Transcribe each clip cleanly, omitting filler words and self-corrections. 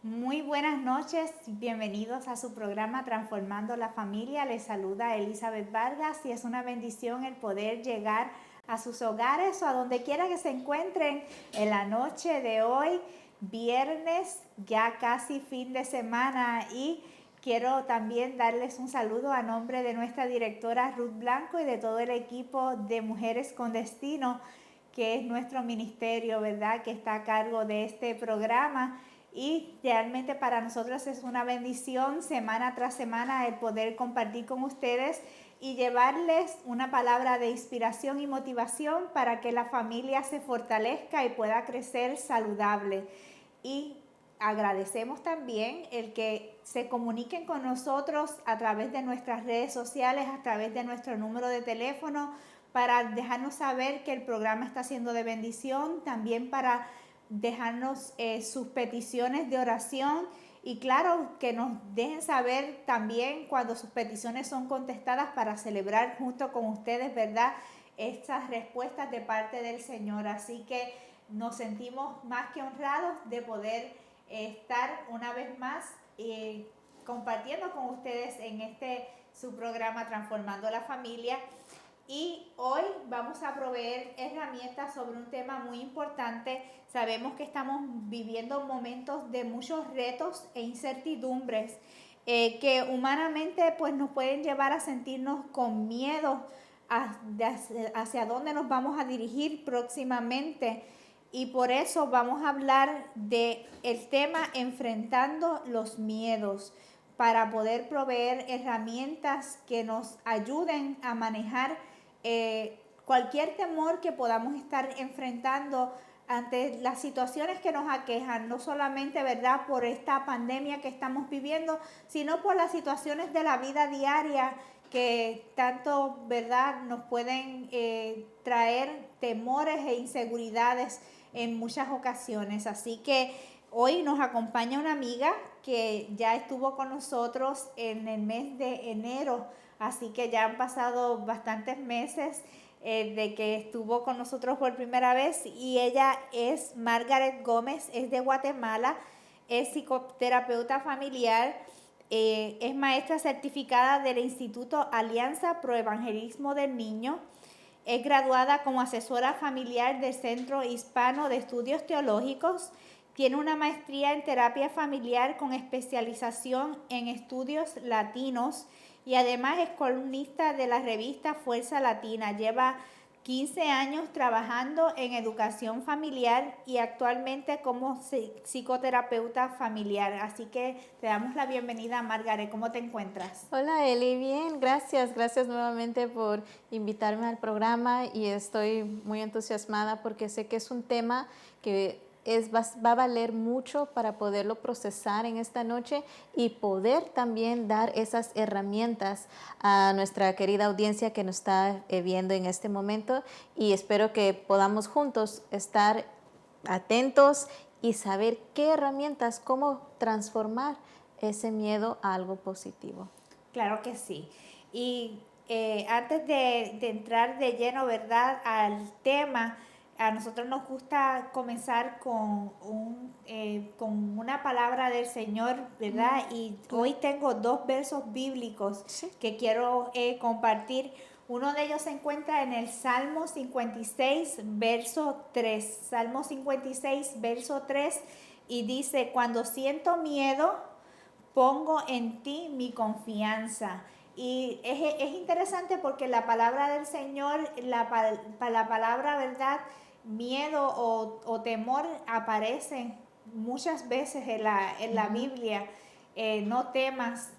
Muy buenas noches, bienvenidos a su programa Transformando la Familia. Les saluda Elizabeth Vargas y es una bendición el poder llegar a sus hogares o a donde quiera que se encuentren en la noche de hoy, viernes, ya casi fin de semana, y quiero también darles un saludo a nombre de nuestra directora Ruth Blanco y de todo el equipo de Mujeres con Destino, que es nuestro ministerio, ¿verdad?, que está a cargo de este programa. Y realmente para nosotros es una bendición semana tras semana el poder compartir con ustedes y llevarles una palabra de inspiración y motivación para que la familia se fortalezca y pueda crecer saludable. Y agradecemos también el que se comuniquen con nosotros a través de nuestras redes sociales, a través de nuestro número de teléfono, para dejarnos saber que el programa está siendo de bendición, también para dejarnos sus peticiones de oración y claro, que nos dejen saber también cuando sus peticiones son contestadas para celebrar junto con ustedes, ¿verdad?, estas respuestas de parte del Señor. Así que nos sentimos más que honrados de poder estar una vez más compartiendo con ustedes en este su programa Transformando la Familia. Y hoy vamos a proveer herramientas sobre un tema muy importante. Sabemos que estamos viviendo momentos de muchos retos e incertidumbres que humanamente pues nos pueden llevar a sentirnos con miedo hacia dónde nos vamos a dirigir próximamente. Y por eso vamos a hablar de el tema enfrentando los miedos para poder proveer herramientas que nos ayuden a manejar cualquier temor que podamos estar enfrentando ante las situaciones que nos aquejan, no solamente, ¿verdad?, por esta pandemia que estamos viviendo, sino por las situaciones de la vida diaria que tanto, ¿verdad?, nos pueden traer temores e inseguridades en muchas ocasiones. Así que hoy nos acompaña una amiga que ya estuvo con nosotros en el mes de enero, así que ya han pasado bastantes meses de que estuvo con nosotros por primera vez, y ella es Margaret Gómez, es de Guatemala, es psicoterapeuta familiar, es maestra certificada del Instituto Alianza Pro Evangelismo del Niño, es graduada como asesora familiar del Centro Hispano de Estudios Teológicos, tiene una maestría en terapia familiar con especialización en estudios latinos y además es columnista de la revista Fuerza Latina. Lleva 15 años trabajando en educación familiar y actualmente como psicoterapeuta familiar. Así que te damos la bienvenida, Margaret. ¿Cómo te encuentras? Hola Eli, bien, gracias, gracias nuevamente por invitarme al programa y estoy muy entusiasmada porque sé que es un tema que va a valer mucho para poderlo procesar en esta noche y poder también dar esas herramientas a nuestra querida audiencia que nos está viendo en este momento, y espero que podamos juntos estar atentos y saber qué herramientas, cómo transformar ese miedo a algo positivo. Claro que sí. Y antes de entrar de lleno, ¿verdad?, al tema, a nosotros nos gusta comenzar con una palabra del Señor, ¿verdad? Y hoy Claro. tengo dos versos bíblicos Sí. que quiero compartir. Uno de ellos se encuentra en el Salmo 56, verso 3. Salmo 56, verso 3, y dice: cuando siento miedo, pongo en ti mi confianza. Y es interesante porque la palabra del Señor, la palabra, ¿verdad?, miedo o temor aparecen muchas veces en la Biblia. No temas,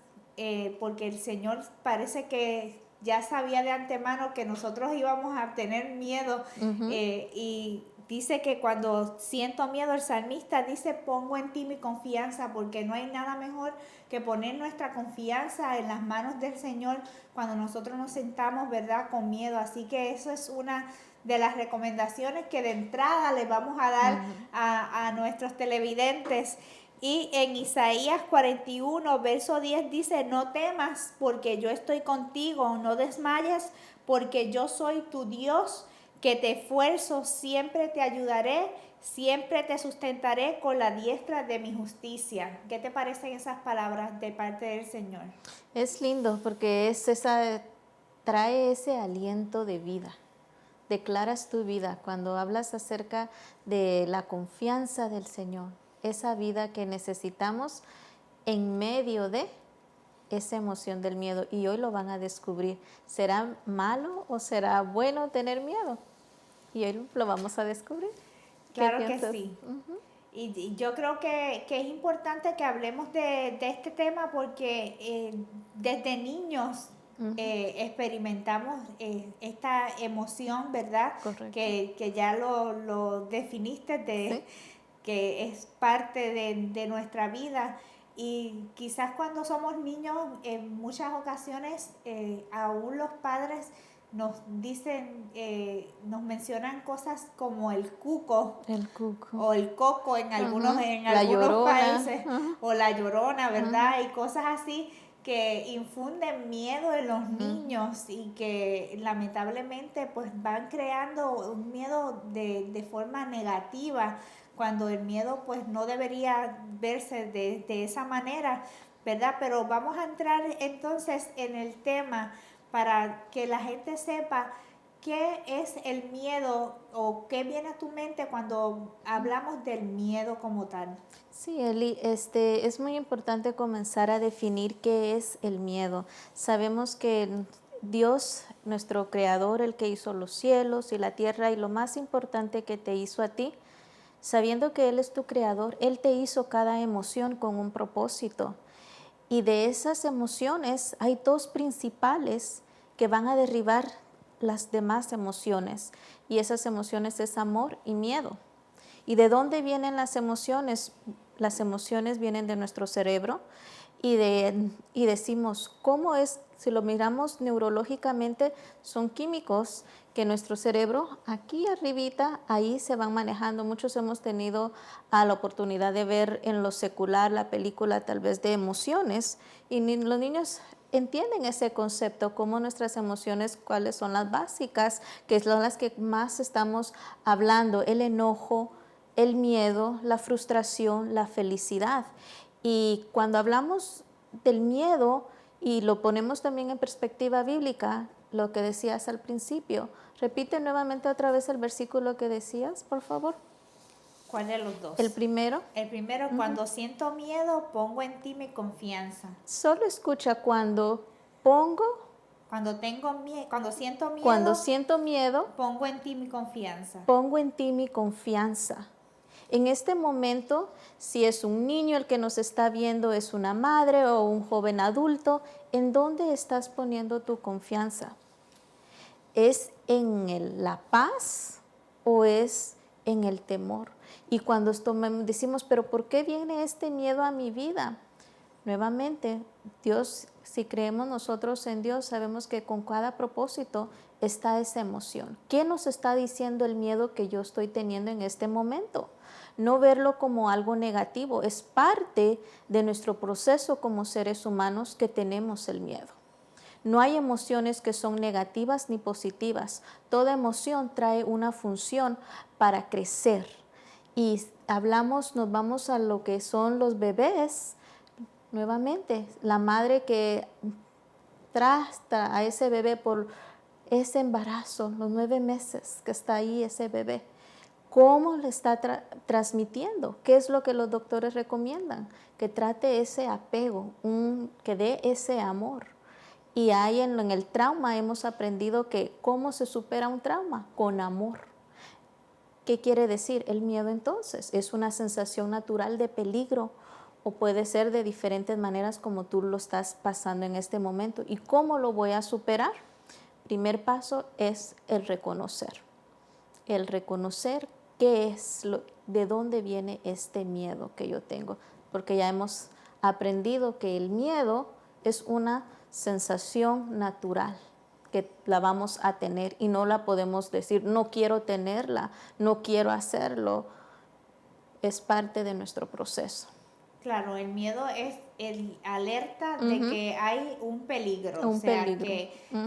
porque el Señor parece que ya sabía de antemano que nosotros íbamos a tener miedo, y dice que cuando siento miedo, el salmista dice: pongo en ti mi confianza, porque no hay nada mejor que poner nuestra confianza en las manos del Señor cuando nosotros nos sentamos, ¿verdad?, con miedo. Así que eso es una de las recomendaciones que de entrada les vamos a dar a nuestros televidentes. Y en Isaías 41, verso 10 dice: no temas porque yo estoy contigo, no desmayes porque yo soy tu Dios, que te esfuerzo, siempre te ayudaré, siempre te sustentaré con la diestra de mi justicia. ¿Qué te parecen esas palabras de parte del Señor? Es lindo porque trae ese aliento de vida. Declaras tu vida cuando hablas acerca de la confianza del Señor, esa vida que necesitamos en medio de esa emoción del miedo. Y hoy lo van a descubrir. ¿Será malo o será bueno tener miedo? Y hoy lo vamos a descubrir. ¿Qué Claro que piensas? sí. Y yo creo que es importante que hablemos de este tema porque desde niños experimentamos esta emoción, ¿verdad? Correcto. Que ya lo definiste, Sí. que es parte de nuestra vida. Y quizás cuando somos niños, en muchas ocasiones, aún los padres nos dicen, nos mencionan cosas como el cuco El cuco. o el coco en La algunos llorona. países, o la llorona, ¿verdad? Y cosas así que infunden miedo en los niños y que lamentablemente pues van creando un miedo de forma negativa, cuando el miedo pues no debería verse de esa manera, ¿verdad? Pero vamos a entrar entonces en el tema para que la gente sepa qué es el miedo o qué viene a tu mente cuando hablamos del miedo como tal. Sí, Eli, es muy importante comenzar a definir qué es el miedo. Sabemos que Dios, nuestro creador, el que hizo los cielos y la tierra y lo más importante que te hizo a ti, sabiendo que Él es tu creador, Él te hizo cada emoción con un propósito. Y de esas emociones hay dos principales que van a derribar las demás emociones. Y esas emociones es amor y miedo. ¿Y de dónde vienen las emociones? Las emociones vienen de nuestro cerebro y decimos, ¿cómo es? Si lo miramos neurológicamente, son químicos que nuestro cerebro, aquí arribita, ahí se van manejando. Muchos hemos tenido la oportunidad de ver en lo secular la película tal vez de emociones y los niños entienden ese concepto, como nuestras emociones, cuáles son las básicas, que son las que más estamos hablando, el enojo, el miedo, la frustración, la felicidad. Y cuando hablamos del miedo y lo ponemos también en perspectiva bíblica, lo que decías al principio, repite nuevamente otra vez el versículo que decías, por favor. ¿Cuál de los dos? El primero. El primero, cuando siento miedo, pongo en ti mi confianza. Solo escucha cuando pongo. Cuando siento miedo, miedo, pongo en ti mi confianza. pongo en ti mi confianza. En este momento, si es un niño el que nos está viendo, es una madre o un joven adulto, ¿en dónde estás poniendo tu confianza? ¿Es en la paz o es en el temor? Y cuando decimos, pero ¿por qué viene este miedo a mi vida? Nuevamente, Dios, si creemos nosotros en Dios, sabemos que con cada propósito está esa emoción. ¿Qué nos está diciendo el miedo que yo estoy teniendo en este momento? No verlo como algo negativo, es parte de nuestro proceso como seres humanos que tenemos el miedo. No hay emociones que son negativas ni positivas. Toda emoción trae una función para crecer. Y nos vamos a lo que son los bebés. Nuevamente, la madre que trata a ese bebé por ese embarazo, los 9 meses que está ahí ese bebé, ¿cómo le está transmitiendo? ¿Qué es lo que los doctores recomiendan? Que trate ese apego, que dé ese amor. Y ahí en el trauma hemos aprendido que cómo se supera un trauma, con amor. ¿Qué quiere decir? El miedo entonces es una sensación natural de peligro o puede ser de diferentes maneras como tú lo estás pasando en este momento. ¿Y cómo lo voy a superar? Primer paso es el reconocer. El reconocer de dónde viene este miedo que yo tengo. Porque ya hemos aprendido que el miedo es una sensación natural que la vamos a tener y no la podemos decir, no quiero tenerla, no quiero hacerlo. Es parte de nuestro proceso. Claro, el miedo es el alerta de que hay un peligro. O sea, peligro.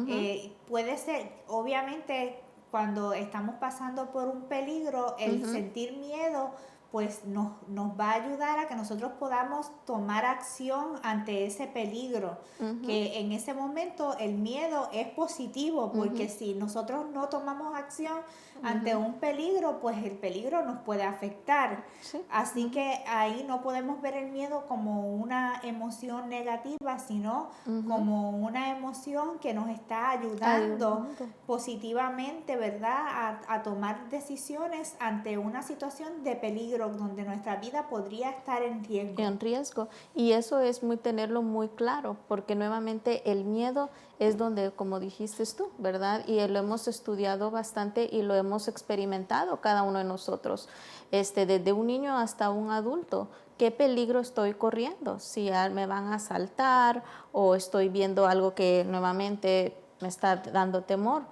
que puede ser, obviamente, cuando estamos pasando por un peligro, el sentir miedo pues nos va a ayudar a que nosotros podamos tomar acción ante ese peligro, que en ese momento el miedo es positivo, porque si nosotros no tomamos acción ante un peligro, pues el peligro nos puede afectar. Sí. Así que ahí no podemos ver el miedo como una emoción negativa, sino como una emoción que nos está ayudando positivamente, ¿verdad?, a tomar decisiones ante una situación de peligro donde nuestra vida podría estar en riesgo. En riesgo. Y eso es tenerlo muy claro, porque nuevamente el miedo es donde, como dijiste tú, ¿verdad? Y lo hemos estudiado bastante y lo hemos experimentado cada uno de nosotros, desde un niño hasta un adulto. ¿Qué peligro estoy corriendo? Si me van a asaltar o estoy viendo algo que nuevamente me está dando temor.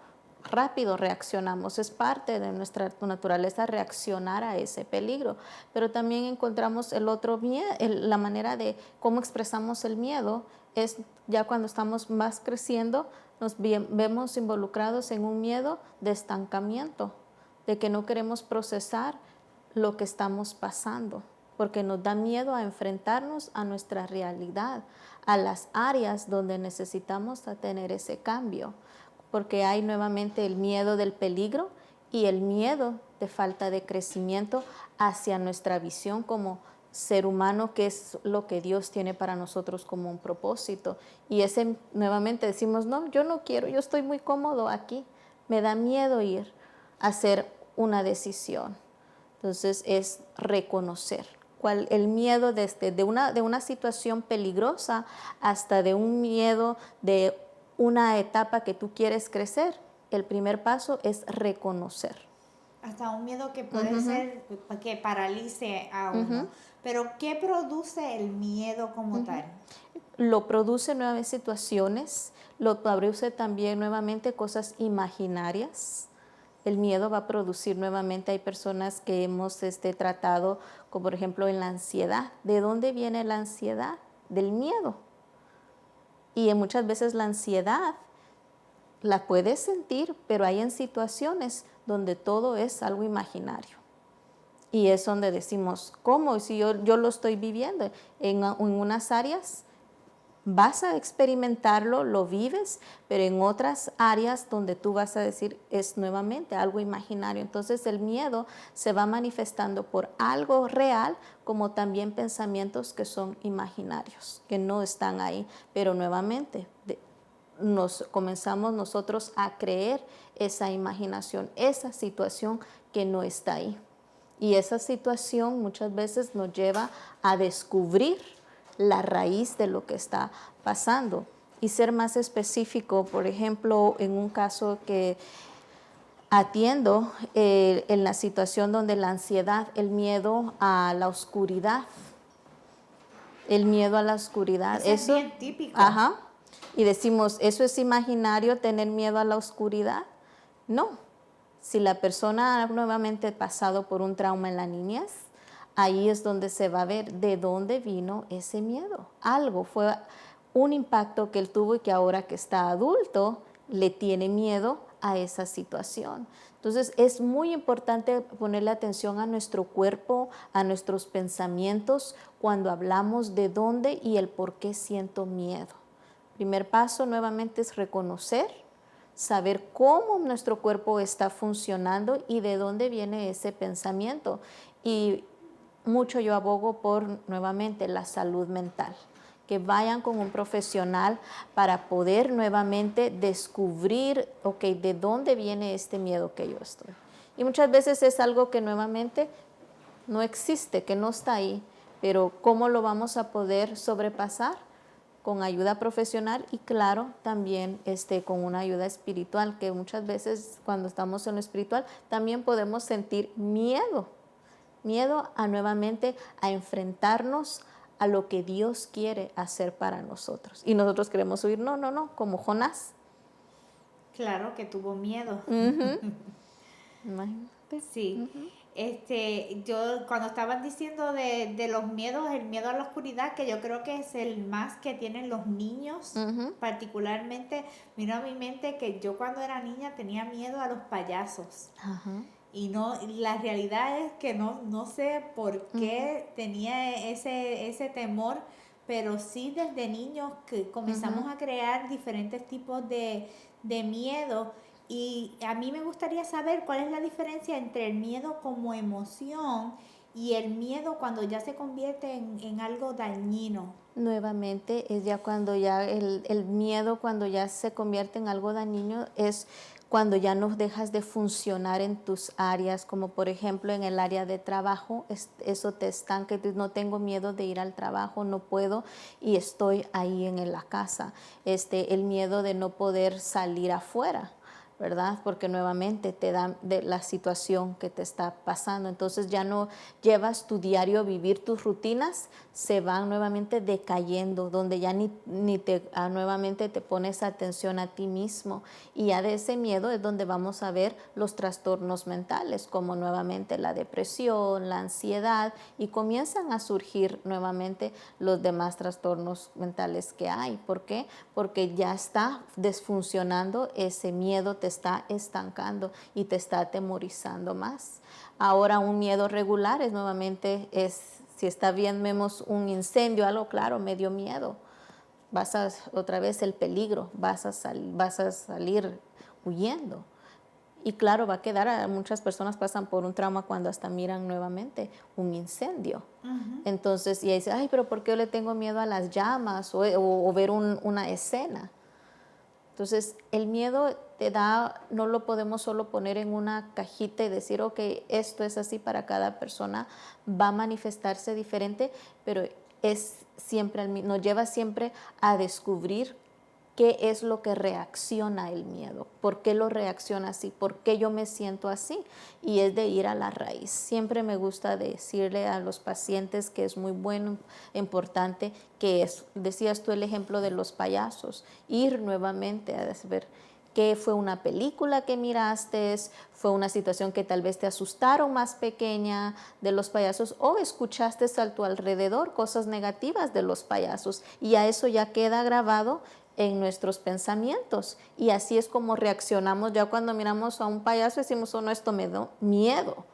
Rápido reaccionamos, es parte de nuestra naturaleza reaccionar a ese peligro, pero también encontramos el otro miedo, la manera de cómo expresamos el miedo es ya cuando estamos más creciendo, nos vemos involucrados en un miedo de estancamiento, de que no queremos procesar lo que estamos pasando, porque nos da miedo a enfrentarnos a nuestra realidad, a las áreas donde necesitamos tener ese cambio. Porque hay nuevamente el miedo del peligro y el miedo de falta de crecimiento hacia nuestra visión como ser humano, que es lo que Dios tiene para nosotros como un propósito. Y ese nuevamente decimos, no, yo no quiero, yo estoy muy cómodo aquí, me da miedo ir a hacer una decisión. Entonces es reconocer el miedo de una situación peligrosa hasta de un miedo de una etapa que tú quieres crecer. El primer paso es reconocer. Hasta un miedo que puede ser que paralice a uno. Pero ¿qué produce el miedo como tal? Lo produce nuevas situaciones, lo produce también nuevamente cosas imaginarias. El miedo va a producir nuevamente, hay personas que hemos tratado, como por ejemplo en la ansiedad. ¿De dónde viene la ansiedad? Del miedo. Y muchas veces la ansiedad la puedes sentir, pero hay en situaciones donde todo es algo imaginario. Y es donde decimos, ¿cómo? Si yo lo estoy viviendo. En unas áreas vas a experimentarlo, lo vives, pero en otras áreas donde tú vas a decir es nuevamente algo imaginario. Entonces el miedo se va manifestando por algo real, como también pensamientos que son imaginarios, que no están ahí, pero nuevamente comenzamos nosotros a creer esa imaginación, esa situación que no está ahí. Y esa situación muchas veces nos lleva a descubrir la raíz de lo que está pasando. Y ser más específico, por ejemplo, en un caso que atiendo, en la situación donde la ansiedad, el miedo a la oscuridad, el miedo a la oscuridad. Eso es bien típico. Ajá. Y decimos, ¿eso es imaginario, tener miedo a la oscuridad? No. Si la persona ha nuevamente pasado por un trauma en la niñez, ahí es donde se va a ver de dónde vino ese miedo. Algo fue un impacto que él tuvo y que ahora que está adulto le tiene miedo a esa situación. Entonces es muy importante ponerle atención a nuestro cuerpo, a nuestros pensamientos cuando hablamos de dónde y el por qué siento miedo. Primer paso nuevamente es reconocer, saber cómo nuestro cuerpo está funcionando y de dónde viene ese pensamiento. Y mucho yo abogo por nuevamente la salud mental, que vayan con un profesional para poder nuevamente descubrir, ok, de dónde viene este miedo que yo estoy. Y muchas veces es algo que nuevamente no existe, que no está ahí, pero ¿cómo lo vamos a poder sobrepasar? Con ayuda profesional y claro, también con una ayuda espiritual, que muchas veces cuando estamos en lo espiritual también podemos sentir miedo a nuevamente a enfrentarnos a lo que Dios quiere hacer para nosotros. Y nosotros queremos huir, no, como Jonás. Claro que tuvo miedo. Imagínate. Sí. Yo cuando estaban diciendo de los miedos, el miedo a la oscuridad, que yo creo que es el más que tienen los niños, Ujú, particularmente, vino a mi mente que yo cuando era niña tenía miedo a los payasos. ajá, Y no, la realidad es que no sé por ujú, qué tenía ese temor, pero sí desde niños que comenzamos ujú. a crear diferentes tipos de miedo. Y a mí me gustaría saber cuál es la diferencia entre el miedo como emoción y el miedo cuando ya se convierte en algo dañino. Nuevamente es ya cuando ya el miedo, cuando ya se convierte en algo dañino, es cuando ya no dejas de funcionar en tus áreas, como por ejemplo en el área de trabajo, eso te estanca, no tengo miedo de ir al trabajo, no puedo y estoy ahí en la casa. El miedo de no poder salir afuera, ¿verdad? Porque nuevamente te da de la situación que te está pasando. Entonces ya no llevas tu diario vivir, tus rutinas se van nuevamente decayendo, donde ya ni te nuevamente te pones atención a ti mismo. Y ya de ese miedo es donde vamos a ver los trastornos mentales, como nuevamente la depresión, la ansiedad, y comienzan a surgir nuevamente los demás trastornos mentales que hay. ¿Por qué? Porque ya está desfuncionando ese miedo, te está estancando y te está atemorizando más. Ahora un miedo regular es nuevamente, si está bien, vemos un incendio, algo claro, me dio miedo. Vas a, otra vez el peligro, vas a salir huyendo. Y claro, va a quedar, muchas personas pasan por un trauma cuando hasta miran nuevamente un incendio. Ujú. Entonces, y dice, ay, pero ¿por qué yo le tengo miedo a las llamas o ver una escena? Entonces, el miedo te da, no lo podemos solo poner en una cajita y decir, ok, esto es así para cada persona, va a manifestarse diferente, pero es siempre, nos lleva siempre a descubrir qué es lo que reacciona el miedo, por qué lo reacciona así, por qué yo me siento así, y es de ir a la raíz. Siempre me gusta decirle a los pacientes que es muy bueno, importante, que es, decías tú el ejemplo de los payasos, ir nuevamente a ver qué fue una película que miraste, fue una situación que tal vez te asustaron más pequeña de los payasos o escuchaste a tu alrededor cosas negativas de los payasos y a eso ya queda grabado en nuestros pensamientos y así es como reaccionamos ya cuando miramos a un payaso y decimos, oh no, esto me da miedo,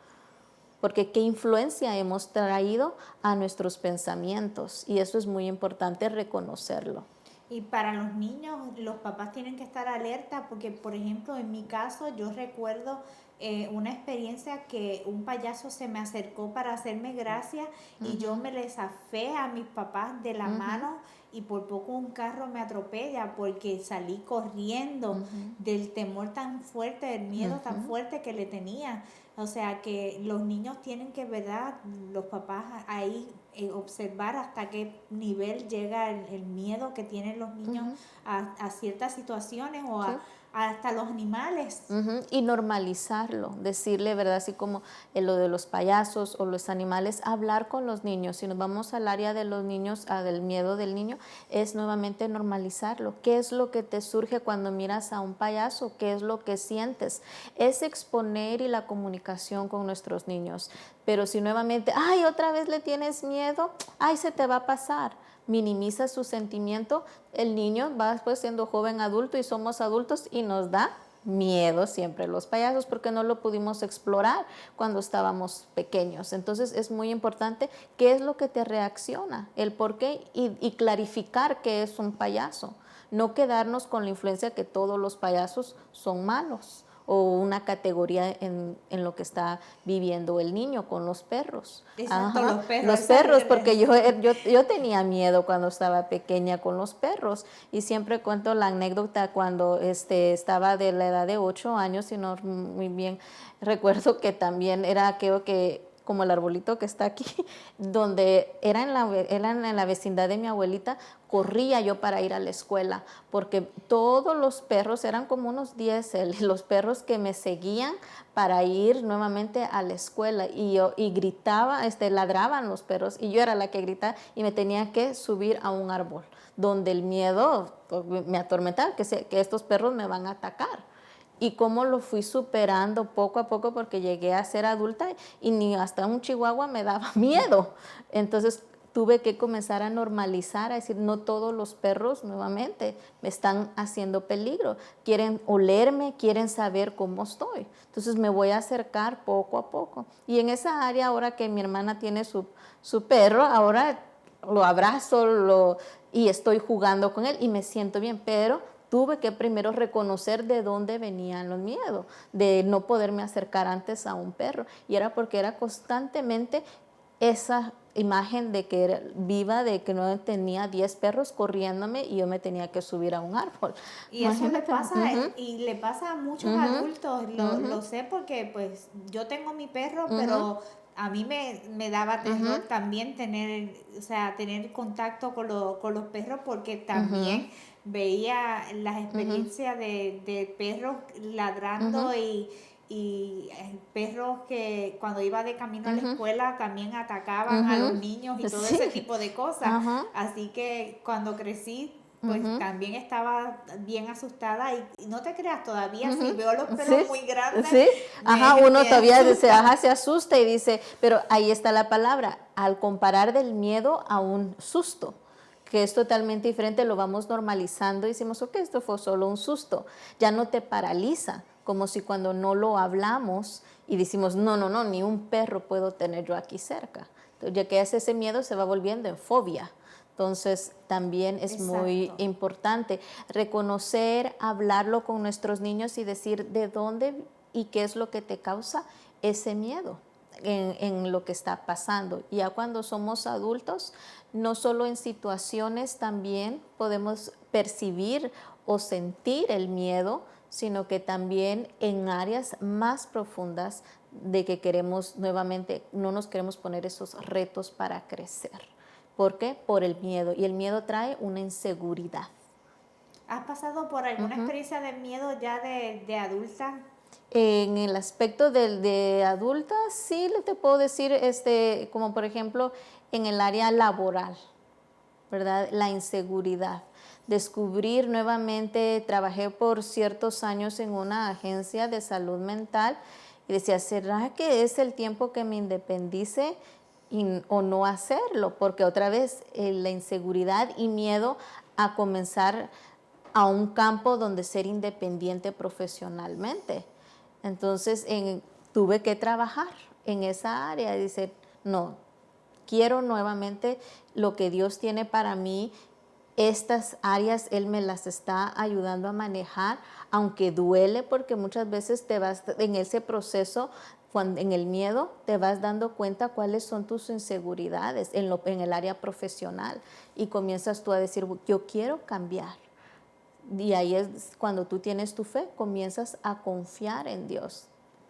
porque qué influencia hemos traído a nuestros pensamientos y eso es muy importante reconocerlo. Y para los niños, los papás tienen que estar alerta porque, por ejemplo, en mi caso, yo recuerdo una experiencia que un payaso se me acercó para hacerme gracia y yo Ujú, me le zafé a mis papás de la ujú, mano y por poco un carro me atropella porque salí corriendo ujú, del temor tan fuerte, del miedo tan ujú. fuerte que le tenía. O sea que los niños tienen que, ¿verdad? Los papás ahí observar hasta qué nivel llega el miedo que tienen los niños Ujú, a ciertas situaciones o sí. hasta los animales. Ujú, y normalizarlo, decirle, ¿verdad? Así como lo de los payasos o los animales, hablar con los niños. Si nos vamos al área de los niños, del miedo del niño, es nuevamente normalizarlo. ¿Qué es lo que te surge cuando miras a un payaso? ¿Qué es lo que sientes? Es exponer y la comunicación con nuestros niños. Pero si nuevamente, ay, otra vez le tienes miedo, ay, se te va a pasar. Minimiza su sentimiento, el niño va después siendo joven adulto y somos adultos y nos da miedo siempre los payasos porque no lo pudimos explorar cuando estábamos pequeños. Entonces es muy importante qué es lo que te reacciona, el por qué y clarificar qué es un payaso. No quedarnos con la influencia que todos los payasos son malos o una categoría en lo que está viviendo el niño con los perros. Exacto, Ajá, los perros. los perros, porque yo tenía miedo cuando estaba pequeña con los perros y siempre cuento la anécdota cuando estaba de la edad de 8 años, si no muy bien recuerdo que también era creo que como el arbolito que está aquí, donde era en la vecindad de mi abuelita, corría yo para ir a la escuela, porque todos los perros, eran como unos 10, los perros que me seguían para ir nuevamente a la escuela y gritaba, ladraban los perros y yo era la que gritaba y me tenía que subir a un árbol donde el miedo me atormentaba, que estos perros me van a atacar. y cómo lo fui superando poco a poco porque llegué a ser adulta y ni hasta un chihuahua me daba miedo. Entonces tuve que comenzar a normalizar, a decir, no todos los perros nuevamente me están haciendo peligro, quieren olerme, quieren saber cómo estoy. Entonces me voy a acercar poco a poco. Y en esa área, ahora que mi hermana tiene su perro, ahora lo abrazo y estoy jugando con él y me siento bien, pero tuve que primero reconocer de dónde venían los miedos, de no poderme acercar antes a un perro. Y era porque era constantemente esa imagen de que era viva, de que no tenía 10 perros corriéndome y yo me tenía que subir a un árbol. Y eso le pasa, Ujú, y le pasa a muchos ujú, adultos, ujú, lo sé porque pues yo tengo mi perro, ujú, pero a mí me daba terror ujú, también tener, o sea, tener contacto con los perros porque ujú, también veía las ujú, experiencias de perros ladrando ujú, y perros que cuando iba de camino a la ujú, escuela también atacaban a los ujú. niños y todo ese Sí. tipo de cosas. Ajá. Así que cuando crecí pues Ujú, también estaba bien asustada y no te creas, todavía si ujú. veo los perros Sí, muy grandes, sí, ajá, uno me todavía dice, asusta. ajá, se asusta y dice, pero ahí está la palabra, al comparar del miedo a un susto, que es totalmente diferente, lo vamos normalizando y decimos, ok, esto fue solo un susto, ya no te paraliza, como si cuando no lo hablamos y decimos, no, no, no, ni un perro puedo tener yo aquí cerca. Entonces, ya que ese miedo se va volviendo en fobia. Entonces, también es muy Exacto. importante reconocer, hablarlo con nuestros niños y decir de dónde y qué es lo que te causa ese miedo en lo que está pasando. Ya cuando somos adultos, no solo en situaciones también podemos percibir o sentir el miedo, sino que también en áreas más profundas de que queremos nuevamente, no nos queremos poner esos retos para crecer. ¿Por qué? Por el miedo. Y el miedo trae una inseguridad. ¿Has pasado por alguna Ujú. experiencia de miedo ya de adulta? En el aspecto de adulta, sí te puedo decir, como por ejemplo, en el área laboral, ¿verdad? La inseguridad. Descubrir nuevamente, trabajé por ciertos años en una agencia de salud mental y decía, ¿será que es el tiempo que me independice o no hacerlo? Porque otra vez la inseguridad y miedo a comenzar a un campo donde ser independiente profesionalmente. Entonces tuve que trabajar en esa área y decir, no, quiero nuevamente lo que Dios tiene para mí. Estas áreas Él me las está ayudando a manejar, aunque duele porque muchas veces te vas en ese proceso, en el miedo, te vas dando cuenta cuáles son tus inseguridades en el área profesional y comienzas tú a decir, yo quiero cambiar. Y ahí es cuando tú tienes tu fe, comienzas a confiar en Dios.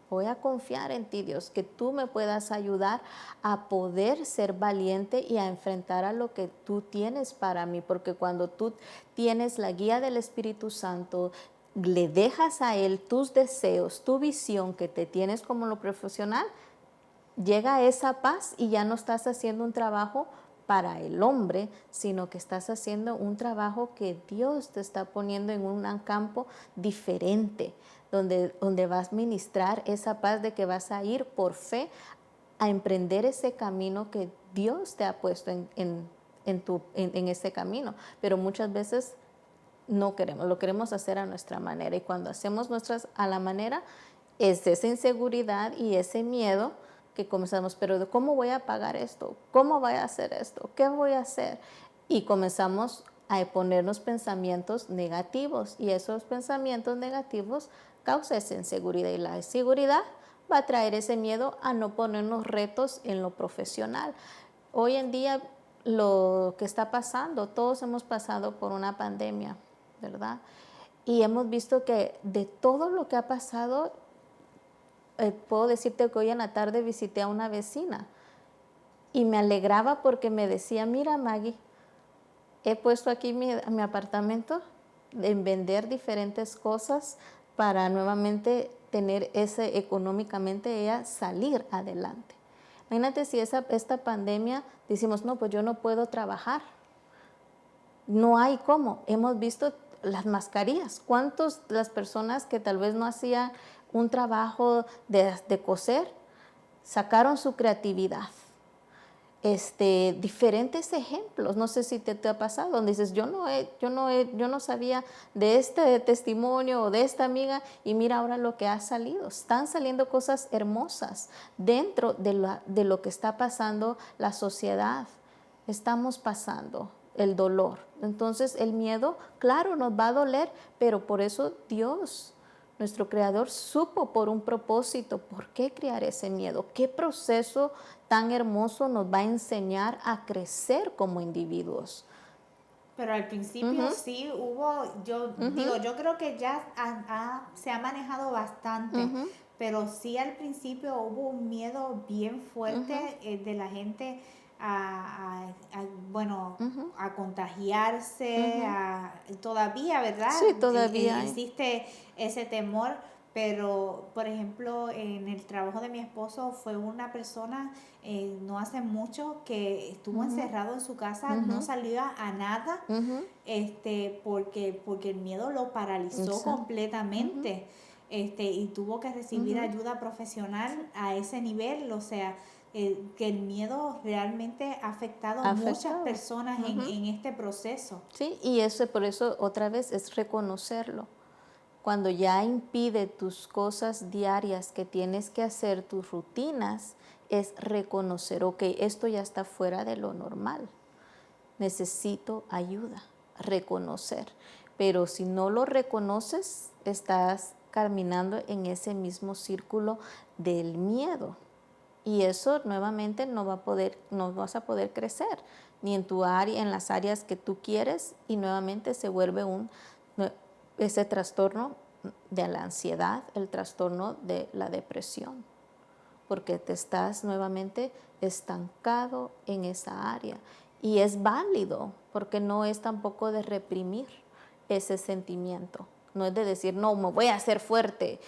Voy a confiar en ti, Dios, que tú me puedas ayudar a poder ser valiente y a enfrentar a lo que tú tienes para mí, porque cuando tú tienes la guía del Espíritu Santo, le dejas a Él tus deseos, tu visión que te tienes como lo profesional, llega esa paz y ya no estás haciendo un trabajo para el hombre, sino que estás haciendo un trabajo que Dios te está poniendo en un campo diferente, donde vas a ministrar esa paz de que vas a ir por fe a emprender ese camino que Dios te ha puesto en ese camino. Pero muchas veces no queremos, lo queremos hacer a nuestra manera y cuando hacemos nuestras a la manera es esa inseguridad y ese miedo que comenzamos, pero ¿cómo voy a pagar esto? ¿Cómo voy a hacer esto? ¿Qué voy a hacer? Y comenzamos a ponernos pensamientos negativos y esos pensamientos negativos causan esa inseguridad y la inseguridad va a traer ese miedo a no ponernos retos en lo profesional. Hoy en día lo que está pasando, todos hemos pasado por una pandemia, ¿verdad? Y hemos visto que de todo lo que ha pasado, puedo decirte que hoy en la tarde visité a una vecina y me alegraba porque me decía, mira Maggie, he puesto aquí mi apartamento en vender diferentes cosas para nuevamente tener económicamente ella salir adelante. Imagínate si esta pandemia decimos, no, pues yo no puedo trabajar. No hay cómo. Hemos visto las mascarillas. ¿Cuántos las personas que tal vez no hacían un trabajo de coser sacaron su creatividad? Diferentes ejemplos, no sé si te ha pasado, donde dices, yo no sabía de este testimonio o de esta amiga, y mira ahora lo que ha salido. Están saliendo cosas hermosas dentro de lo que está pasando la sociedad. Estamos pasando el dolor. Entonces el miedo, claro, nos va a doler, pero por eso Dios, nuestro Creador, supo por un propósito por qué crear ese miedo. ¿Qué proceso tan hermoso nos va a enseñar a crecer como individuos? Pero al principio sí hubo, digo, yo creo que ya se ha manejado bastante, pero sí al principio hubo un miedo bien fuerte de la gente bueno, a contagiarse, todavía, ¿verdad? Sí, todavía hay. Existe ese temor, pero por ejemplo en el trabajo de mi esposo fue una persona no hace mucho que estuvo encerrado en su casa, no salía a nada, porque el miedo lo paralizó completamente, y tuvo que recibir ayuda profesional a ese nivel, o sea, que el miedo realmente ha afectado a muchas personas en este proceso. Sí, y por eso otra vez es reconocerlo. Cuando ya impide tus cosas diarias que tienes que hacer, tus rutinas, es reconocer, ok, esto ya está fuera de lo normal. Necesito ayuda, reconocer. Pero si no lo reconoces, estás caminando en ese mismo círculo del miedo. Y eso nuevamente no vas a poder crecer, ni en tu área, en las áreas que tú quieres, y nuevamente se vuelve ese trastorno de la ansiedad, el trastorno de la depresión, porque te estás nuevamente estancado en esa área. Y es válido, porque no es tampoco de reprimir ese sentimiento. No es de decir, no, me voy a hacer fuerte,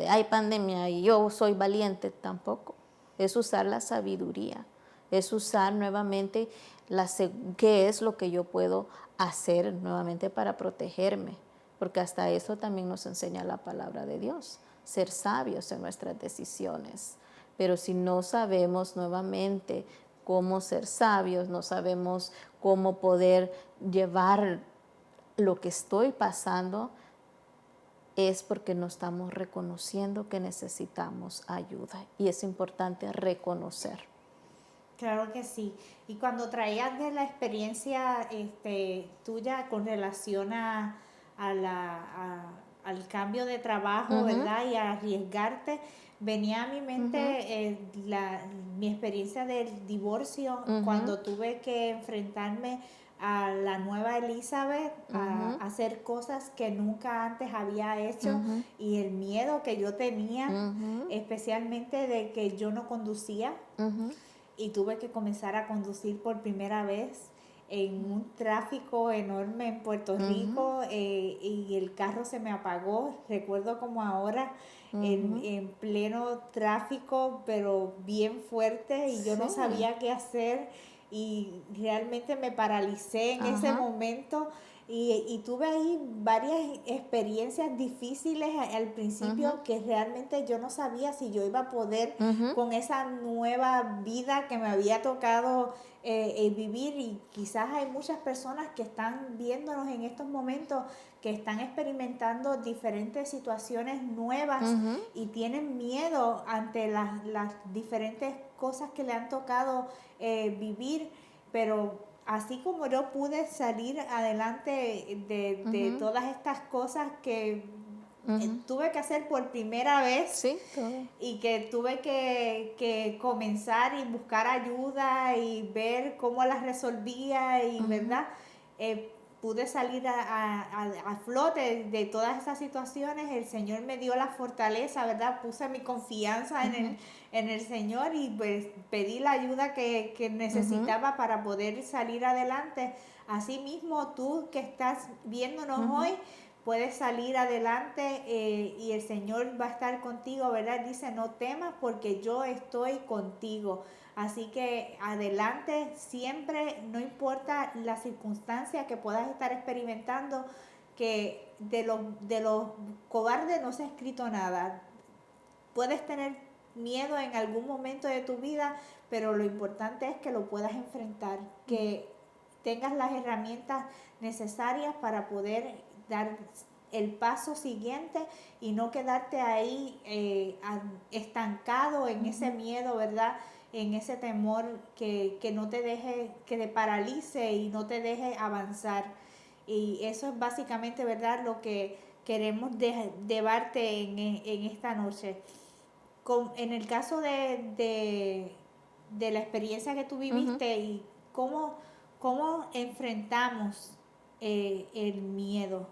hay pandemia y yo soy valiente, tampoco. Es usar la sabiduría, es usar nuevamente qué es lo que yo puedo hacer nuevamente para protegerme, porque hasta eso también nos enseña la palabra de Dios, ser sabios en nuestras decisiones. Pero si no sabemos nuevamente cómo ser sabios, no sabemos cómo poder llevar lo que estoy pasando, es porque no estamos reconociendo que necesitamos ayuda, y es importante reconocer. Claro que sí. Y cuando traías de la experiencia tuya con relación al cambio de trabajo, ¿verdad? Y a arriesgarte, venía a mi mente mi experiencia del divorcio, cuando tuve que enfrentarme a la nueva Elizabeth, a hacer cosas que nunca antes había hecho, y el miedo que yo tenía, especialmente de que yo no conducía, y tuve que comenzar a conducir por primera vez en un tráfico enorme en Puerto Rico, y el carro se me apagó, recuerdo como ahora, en pleno tráfico, pero bien fuerte, y yo no sabía qué hacer, y realmente me paralicé en ese momento, y tuve ahí varias experiencias difíciles al principio, que realmente yo no sabía si yo iba a poder con esa nueva vida que me había tocado vivir, y quizás hay muchas personas que están viéndonos en estos momentos que están experimentando diferentes situaciones nuevas y tienen miedo ante las diferentes cosas que le han tocado vivir, pero así como yo pude salir adelante de todas estas cosas que tuve que hacer por primera vez, sí, todo. y que tuve que comenzar y buscar ayuda y ver cómo las resolvía, y verdad, pude salir a flote de todas esas situaciones. El Señor me dio la fortaleza, verdad, puse mi confianza en el Señor, y pues pedí la ayuda que necesitaba para poder salir adelante. Así mismo tú que estás viéndonos hoy, puedes salir adelante, y el Señor va a estar contigo, ¿verdad? Dice, no temas porque yo estoy contigo. Así que adelante siempre, no importa la circunstancia que puedas estar experimentando, que de los cobardes no se ha escrito nada. Puedes tener miedo en algún momento de tu vida, pero lo importante es que lo puedas enfrentar, que tengas las herramientas necesarias para poder dar el paso siguiente y no quedarte ahí estancado en ese miedo, ¿verdad? En esse temor que no te deje, que te paralice y no te deje avanzar. Y eso es básicamente, ¿verdad?, lo que queremos llevarte en esta noche. En el caso de la experiencia que tú viviste y cómo enfrentamos el miedo.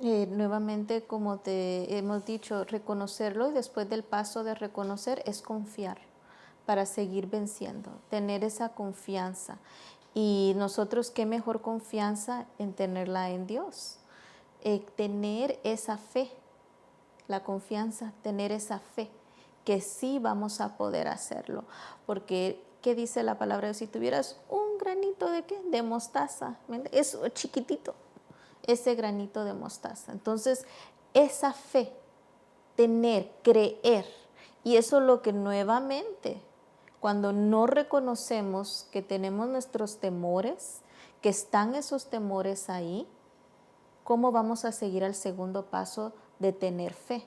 Nuevamente, como te hemos dicho, reconocerlo, y después del paso de reconocer es confiar para seguir venciendo, tener esa confianza. Y nosotros, qué mejor confianza en tenerla en Dios, tener esa fe, la confianza, tener esa fe, que sí vamos a poder hacerlo. Porque, ¿qué dice la palabra? Si tuvieras un granito de ¿qué? De mostaza, es chiquitito, ese granito de mostaza. Entonces, esa fe, tener, creer, y eso es lo que nuevamente, cuando no reconocemos que tenemos nuestros temores, que están esos temores ahí, ¿cómo vamos a seguir al segundo paso de tener fe?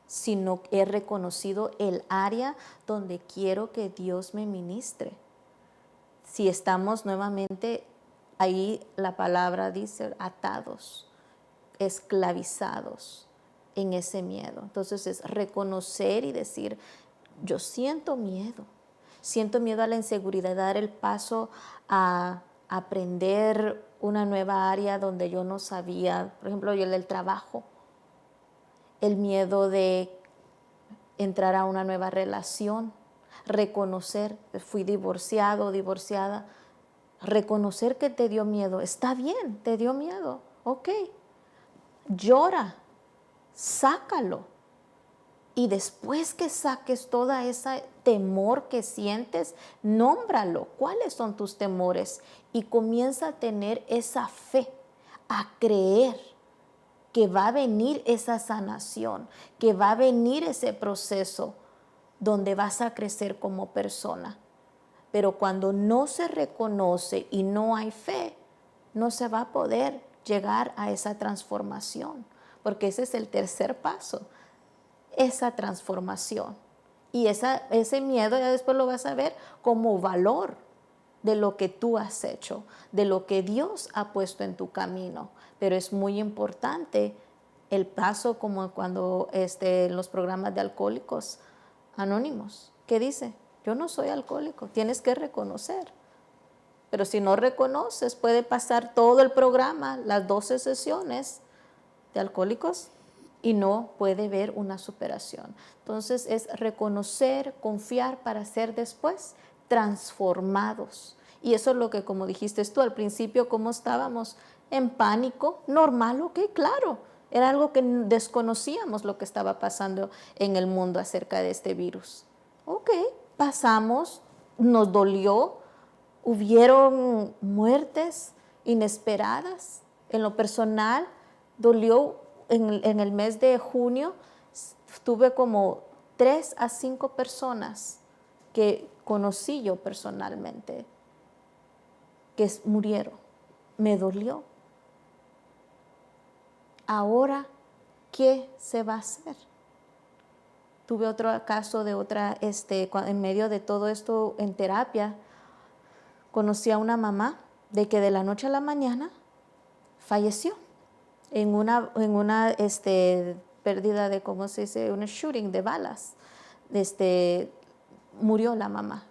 Si no he reconocido el área donde quiero que Dios me ministre. Si estamos nuevamente, ahí la palabra dice atados, esclavizados en ese miedo. Entonces es reconocer y decir, yo siento miedo a la inseguridad, dar el paso a aprender una nueva área donde yo no sabía, por ejemplo, yo el del trabajo, el miedo de entrar a una nueva relación, reconocer, fui divorciado, divorciada, reconocer que te dio miedo, está bien, te dio miedo, ok, llora, sácalo. Y después que saques toda ese temor que sientes, nómbralo. ¿Cuáles son tus temores? Y comienza a tener esa fe, a creer que va a venir esa sanación, que va a venir ese proceso donde vas a crecer como persona. Pero cuando no se reconoce y no hay fe, no se va a poder llegar a esa transformación, porque ese es el tercer paso, esa transformación. Y ese miedo ya después lo vas a ver como valor de lo que tú has hecho, de lo que Dios ha puesto en tu camino. Pero es muy importante el paso, como cuando en los programas de Alcohólicos Anónimos, que dice, yo no soy alcohólico, tienes que reconocer. Pero si no reconoces, puede pasar todo el programa, las 12 sesiones de Alcohólicos, y no puede ver una superación. Entonces es reconocer, confiar para ser después transformados. Y eso es lo que, como dijiste tú al principio, cómo estábamos en pánico, normal, ok, claro. Era algo que desconocíamos lo que estaba pasando en el mundo acerca de este virus. Ok, pasamos, nos dolió, hubieron muertes inesperadas. En lo personal, dolió en el mes de junio, tuve como 3 a 5 personas que conocí yo personalmente, que murieron. Me dolió. Ahora, ¿qué se va a hacer? Tuve otro caso de otra, en medio de todo esto en terapia, conocí a una mamá de que de la noche a la mañana falleció en una pérdida de, ¿cómo se dice? Un shooting de balas. Murió la mamá.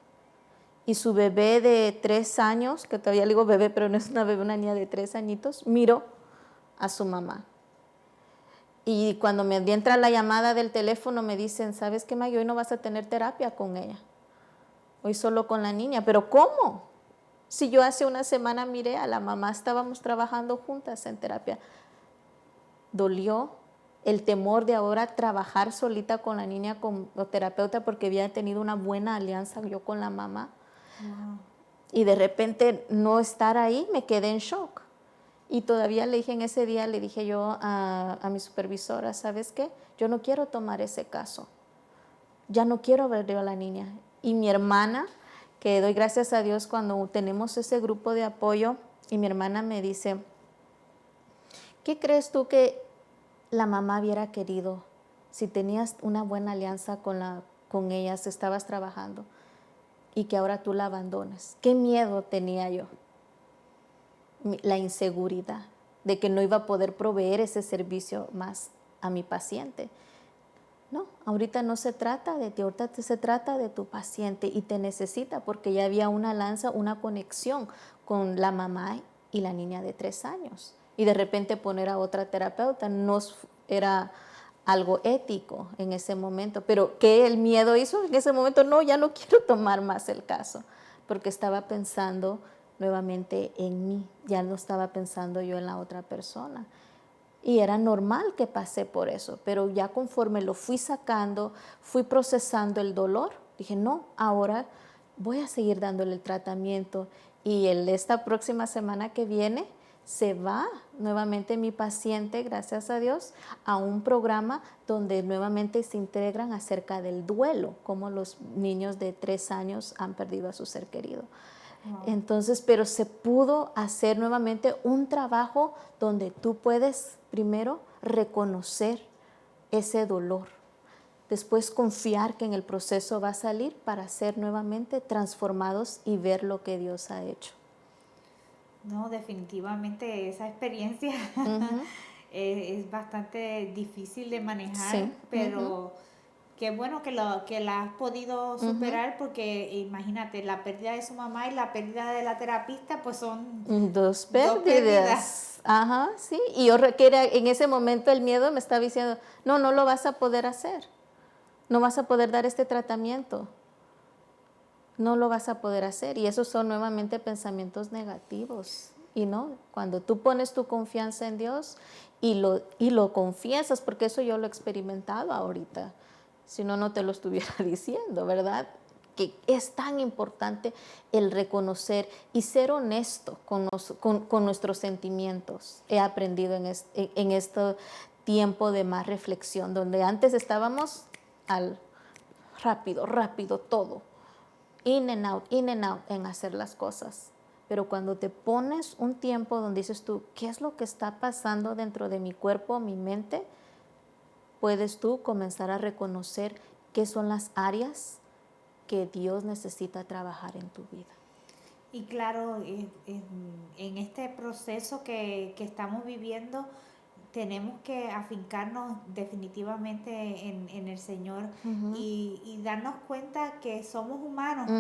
Y su bebé de 3 años, que todavía le digo bebé, pero no es una bebé, una niña de 3 añitos, miró a su mamá. Y cuando me entra la llamada del teléfono, me dicen, ¿sabes qué, Maggie? Hoy no vas a tener terapia con ella. Hoy solo con la niña. ¿Pero cómo? Si yo hace una semana miré a la mamá, estábamos trabajando juntas en terapia. Dolió el temor de ahora trabajar solita con la niña como terapeuta, porque había tenido una buena alianza yo con la mamá. Wow. Y de repente no estar ahí, me quedé en shock. Y todavía le dije en ese día, le dije yo a mi supervisora, ¿sabes qué? Yo no quiero tomar ese caso. Ya no quiero ver yo a la niña. Y mi hermana, que doy gracias a Dios cuando tenemos ese grupo de apoyo, y mi hermana me dice, ¿qué crees tú que la mamá hubiera querido si tenías una buena alianza con ellas, estabas trabajando y que ahora tú la abandones? ¿Qué miedo tenía yo? La inseguridad de que no iba a poder proveer ese servicio más a mi paciente. No, ahorita no se trata de ti, ahorita se trata de tu paciente y te necesita porque ya había una alianza, una conexión con la mamá y la niña de 3 años. Y de repente poner a otra terapeuta no era algo ético en ese momento. Pero ¿qué el miedo hizo en ese momento? No, ya no quiero tomar más el caso porque estaba pensando nuevamente en mí, ya no estaba pensando yo en la otra persona. Y era normal que pasé por eso, pero ya conforme lo fui sacando, fui procesando el dolor, dije, no, ahora voy a seguir dándole el tratamiento. Y esta próxima semana que viene se va nuevamente mi paciente, gracias a Dios, a un programa donde nuevamente se integran acerca del duelo, como los niños de 3 años han perdido a su ser querido. Wow. Entonces, pero se pudo hacer nuevamente un trabajo donde tú puedes primero reconocer ese dolor, después confiar que en el proceso va a salir para ser nuevamente transformados y ver lo que Dios ha hecho. No, definitivamente esa experiencia es bastante difícil de manejar, sí. Pero qué bueno que la has podido superar porque imagínate, la pérdida de su mamá y la pérdida de la terapista pues son dos pérdidas. Ajá, sí. Y yo en ese momento el miedo me estaba diciendo, no lo vas a poder hacer. No vas a poder dar este tratamiento. No lo vas a poder hacer. Y esos son nuevamente pensamientos negativos. Y no, cuando tú pones tu confianza en Dios y lo confiesas, porque eso yo lo he experimentado ahorita. Si no, no te lo estuviera diciendo, ¿verdad? Que es tan importante el reconocer y ser honesto con nuestros sentimientos. He aprendido en este tiempo de más reflexión, donde antes estábamos al rápido, todo. In and out, en hacer las cosas. Pero cuando te pones un tiempo donde dices tú, ¿qué es lo que está pasando dentro de mi cuerpo, mi mente? Puedes tú comenzar a reconocer qué son las áreas que Dios necesita trabajar en tu vida. Y claro, en este proceso que estamos viviendo, tenemos que afincarnos definitivamente en el Señor y darnos cuenta que somos humanos,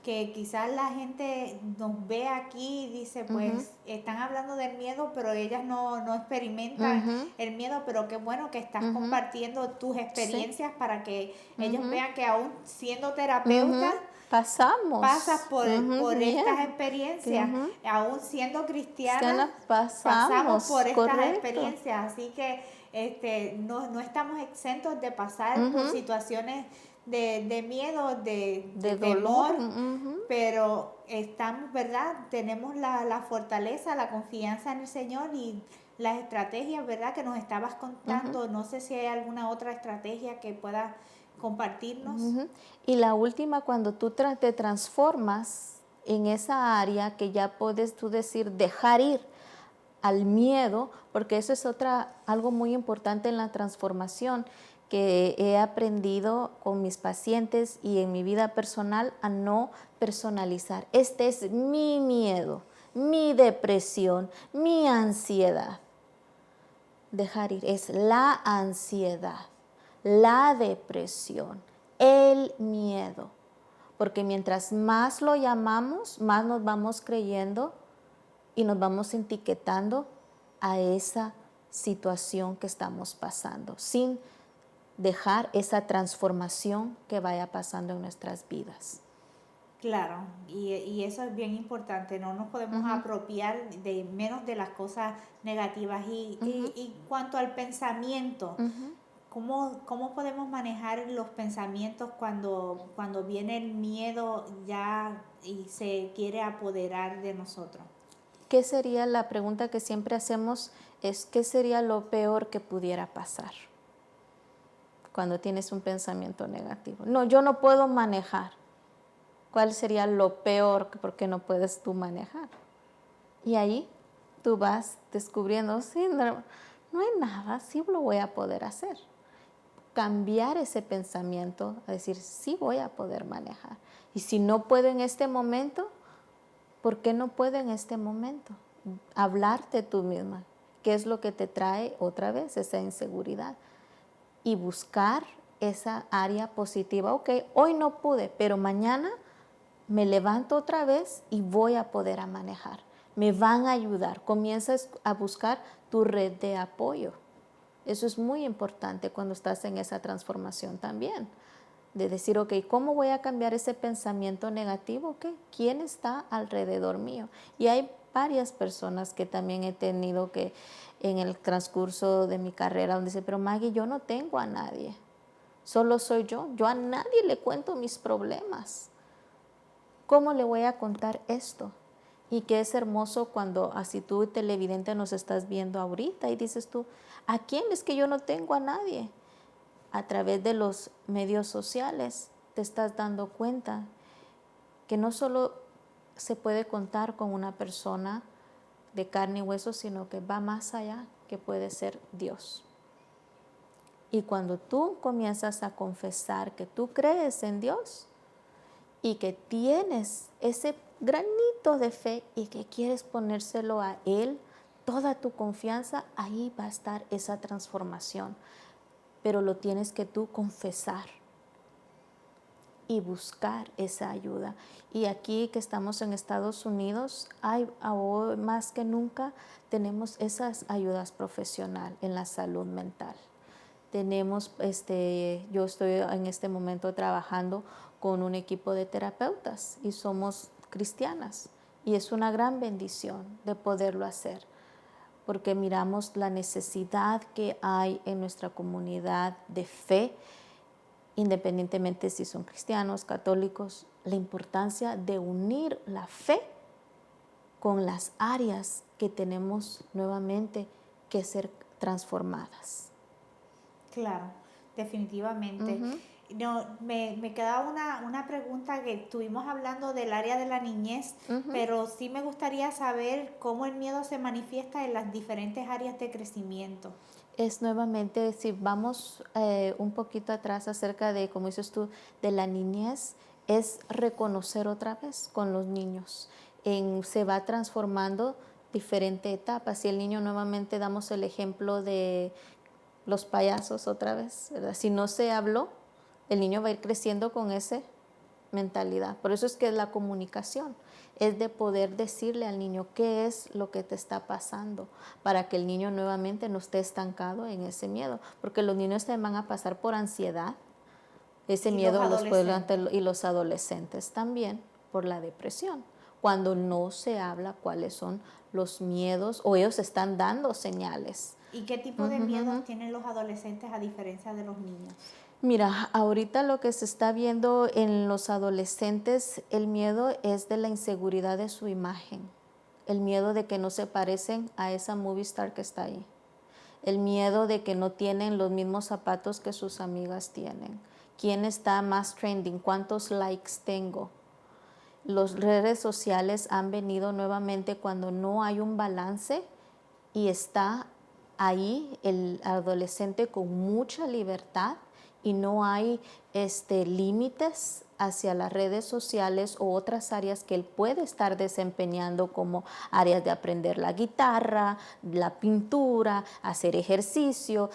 que quizás la gente nos ve aquí y dice, pues están hablando del miedo, pero ellas no experimentan el miedo, pero qué bueno que estás compartiendo tus experiencias para que ellos vean que aún siendo terapeuta, pasas por estas experiencias, aún siendo cristiana, pasamos por estas experiencias, así que no estamos exentos de pasar por situaciones de miedo, de temor, pero estamos, ¿verdad? Tenemos la fortaleza, la confianza en el Señor y las estrategias, ¿verdad? Que nos estabas contando, no sé si hay alguna otra estrategia que puedas compartirnos. Y la última, cuando tú te transformas en esa área que ya puedes tú decir, dejar ir al miedo, porque eso es algo muy importante en la transformación que he aprendido con mis pacientes y en mi vida personal a no personalizar. Este es mi miedo, mi depresión, mi ansiedad. Dejar ir es la ansiedad, la depresión, el miedo. Porque mientras más lo llamamos, más nos vamos creyendo y nos vamos etiquetando a esa situación que estamos pasando, sin dejar esa transformación que vaya pasando en nuestras vidas. Claro, y eso es bien importante, no nos podemos apropiar de menos de las cosas negativas. Y cuanto al pensamiento, ¿cómo podemos manejar los pensamientos cuando viene el miedo ya y se quiere apoderar de nosotros? ¿qué sería la pregunta que siempre hacemos? Es, ¿qué sería lo peor que pudiera pasar cuando tienes un pensamiento negativo? No, yo no puedo manejar. ¿Cuál sería lo peor porque no puedes tú manejar? Y ahí tú vas descubriendo, sí, no hay nada, sí lo voy a poder hacer. Cambiar ese pensamiento a decir, sí voy a poder manejar. Y si no puedo en este momento, ¿por qué no puedo en este momento? Hablarte tú misma. ¿Qué es lo que te trae otra vez esa inseguridad? Y buscar esa área positiva. Ok, hoy no pude, pero mañana me levanto otra vez y voy a poder a manejar. Me van a ayudar. Comienzas a buscar tu red de apoyo. Eso es muy importante cuando estás en esa transformación también. De decir, ok, ¿cómo voy a cambiar ese pensamiento negativo? Okay, ¿quién está alrededor mío? Y hay varias personas que también he tenido que en el transcurso de mi carrera, donde dicen, pero Maggie, yo no tengo a nadie. Solo soy yo. Yo a nadie le cuento mis problemas. ¿Cómo le voy a contar esto? Y que es hermoso cuando así tú, televidente, nos estás viendo ahorita y dices tú, ¿a quién? Es que yo no tengo a nadie. A través de los medios sociales te estás dando cuenta que no solo se puede contar con una persona de carne y hueso, sino que va más allá, que puede ser Dios. Y cuando tú comienzas a confesar que tú crees en Dios y que tienes ese granito de fe y que quieres ponérselo a Él, toda tu confianza, ahí va a estar esa transformación. Pero lo tienes que tú confesar y buscar esa ayuda. Y aquí que estamos en Estados Unidos, ahora más que nunca tenemos esas ayudas profesionales en la salud mental. Tenemos, yo estoy en este momento trabajando con un equipo de terapeutas y somos cristianas. Y es una gran bendición de poderlo hacer, porque miramos la necesidad que hay en nuestra comunidad de fe, independientemente si son cristianos, católicos, la importancia de unir la fe con las áreas que tenemos nuevamente que ser transformadas. Claro, definitivamente. No, me queda una pregunta que estuvimos hablando del área de la niñez, pero sí me gustaría saber cómo el miedo se manifiesta en las diferentes áreas de crecimiento. Es nuevamente, si vamos un poquito atrás acerca de, como dices tú, de la niñez, es reconocer otra vez con los niños. Se va transformando diferentes etapas. Si el niño nuevamente damos el ejemplo de los payasos otra vez, ¿verdad? Si no se habló, el niño va a ir creciendo con esa mentalidad. Por eso es que la comunicación es de poder decirle al niño qué es lo que te está pasando, para que el niño nuevamente no esté estancado en ese miedo, porque los niños te van a pasar por ansiedad, ese Y miedo los y los adolescentes también por la depresión, cuando no se habla cuáles son los miedos o ellos están dando señales. ¿Y qué tipo de miedos tienen los adolescentes a diferencia de los niños? Mira, ahorita lo que se está viendo en los adolescentes, el miedo es de la inseguridad de su imagen, el miedo de que no se parecen a esa movie star que está ahí, el miedo de que no tienen los mismos zapatos que sus amigas tienen, quién está más trending, cuántos likes tengo. Las redes sociales han venido nuevamente cuando no hay un balance y está ahí el adolescente con mucha libertad y no hay límites hacia las redes sociales o otras áreas que él puede estar desempeñando, como áreas de aprender la guitarra, la pintura, hacer ejercicio,